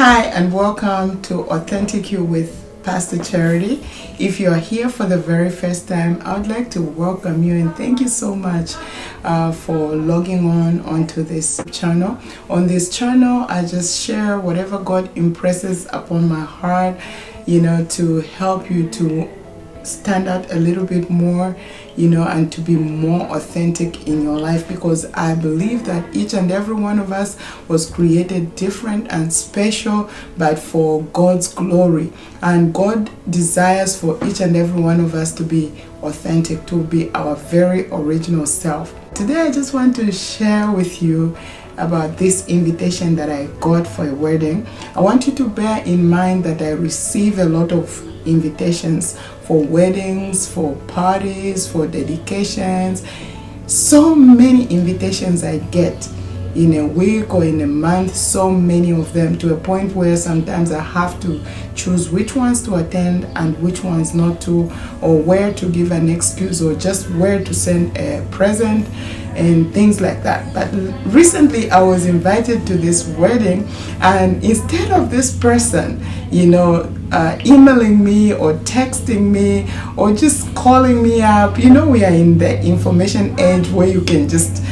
Hi and welcome to Authentic You with Pastor Charity. If you are here for the very first time, I would like to welcome you and thank you so much for logging onto this channel. On this channel, I just share whatever God impresses upon my heart, to help you to stand out a little bit more, and to be more authentic in your life, because I believe that each and every one of us was created different and special, but for God's glory. And God desires for each and every one of us to be authentic, to be our very original self. Today I just want to share with you about this invitation that I got for a wedding. I want you to bear in mind that I receive a lot of invitations for weddings, for parties, for dedications. So many invitations I get in a week or in a month, so many of them, to a point where sometimes I have to choose which ones to attend and which ones not to, or where to give an excuse, or just where to send a present and things like that. But recently I was invited to this wedding, and instead of this person emailing me or texting me or just calling me up, we are in the information age where you can just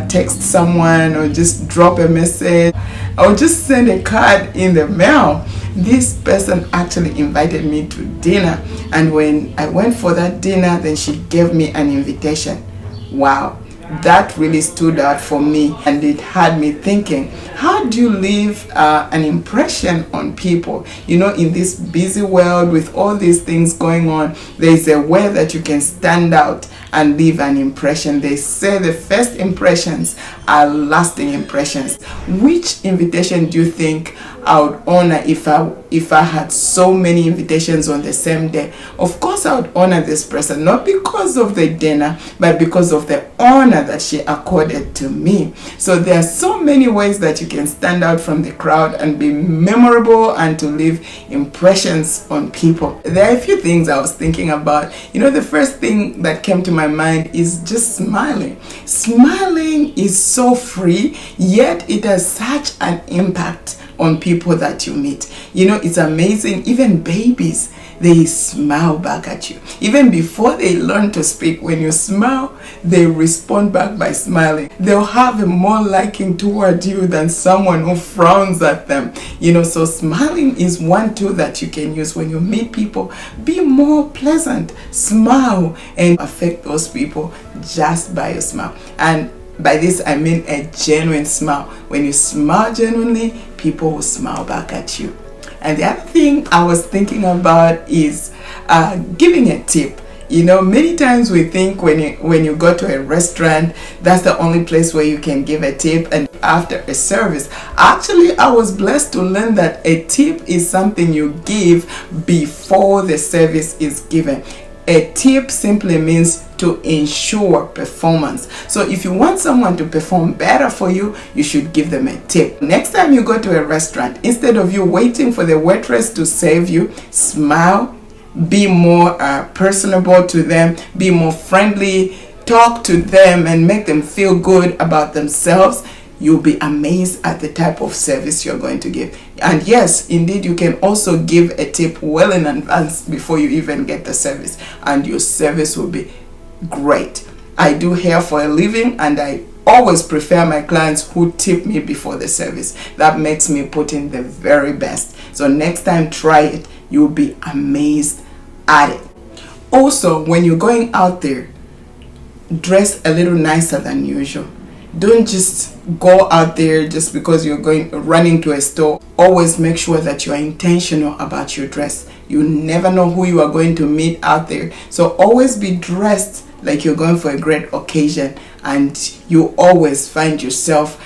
text someone or just drop a message or just send a card in the mail. This person actually invited me to dinner, and when I went for that dinner, then she gave me an invitation. Wow, that really stood out for me, and it had me thinking, how do you leave an impression on people? In this busy world with all these things going on, there is a way that you can stand out and leave an impression. They say the first impressions are lasting impressions. Which invitation do you think I would honor if I had so many invitations on the same day? Of course I would honor this person, not because of the dinner, but because of the honor that she accorded to me. So there are so many ways that you can stand out from the crowd and be memorable and to leave impressions on people. There are a few things I was thinking about. The first thing that came to my mind is just smiling. Smiling is so free, yet it has such an impact on people that you meet. It's amazing. Even babies, they smile back at you. Even before they learn to speak, when you smile, they respond back by smiling. They'll have a more liking toward you than someone who frowns at them. So smiling is one tool that you can use when you meet people. Be more pleasant, smile, and affect those people just by your smile. And by this I mean a genuine smile. When you smile genuinely, people will smile back at you. And the other thing I was thinking about is giving a tip. Many times we think when you go to a restaurant, that's the only place where you can give a tip, and after a service. Actually, I was blessed to learn that a tip is something you give before the service is given. A tip simply means to ensure performance. So if you want someone to perform better for you, you should give them a tip. Next time you go to a restaurant, instead of you waiting for the waitress to serve you, smile, be more personable to them, be more friendly, talk to them and make them feel good about themselves. You'll be amazed at the type of service you're going to give. And yes, indeed, you can also give a tip well in advance before you even get the service, and your service will be great. I do hair for a living, and I always prefer my clients who tip me before the service. That makes me put in the very best. So next time, try it. You'll be amazed at it. Also, when you're going out there, dress a little nicer than usual. Don't just go out there just because you're running to a store. Always make sure that you are intentional about your dress. You never know who you are going to meet out there. So always be dressed like you're going for a great occasion, and you always find yourself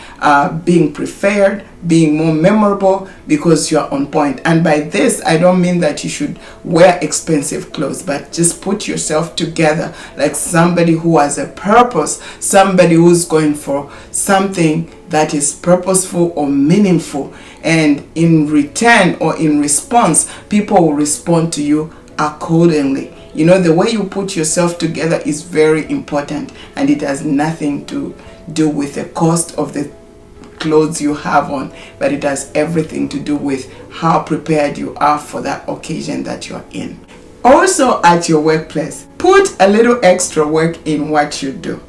being preferred, being more memorable because you're on point. And by this, I don't mean that you should wear expensive clothes, but just put yourself together like somebody who has a purpose, somebody who's going for something that is purposeful or meaningful. And in return or in response, people will respond to you accordingly. The way you put yourself together is very important, and it has nothing to do with the cost of the clothes you have on, but it has everything to do with how prepared you are for that occasion that you're in. Also at your workplace, put a little extra work in what you do.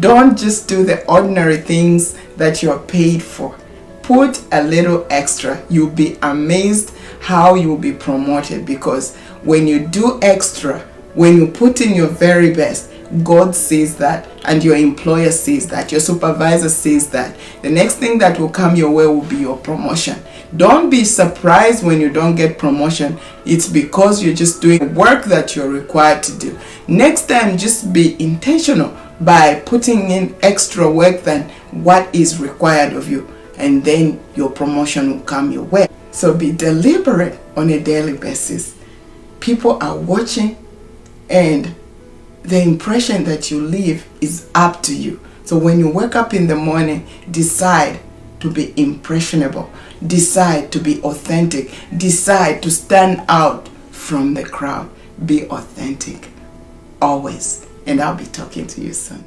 Don't just do the ordinary things that you're paid for. Put a little extra. You'll be amazed how you'll be promoted, because when you do extra, when you put in your very best, God sees that, and your employer sees that, your supervisor sees that. The next thing that will come your way will be your promotion. Don't be surprised when you don't get promotion. It's because you're just doing work that you're required to do. Next time, just be intentional by putting in extra work than what is required of you, and then your promotion will come your way. So be deliberate on a daily basis. People are watching, and the impression that you leave is up to you. So when you wake up in the morning, decide to be impressionable. Decide to be authentic. Decide to stand out from the crowd. Be authentic always. And I'll be talking to you soon.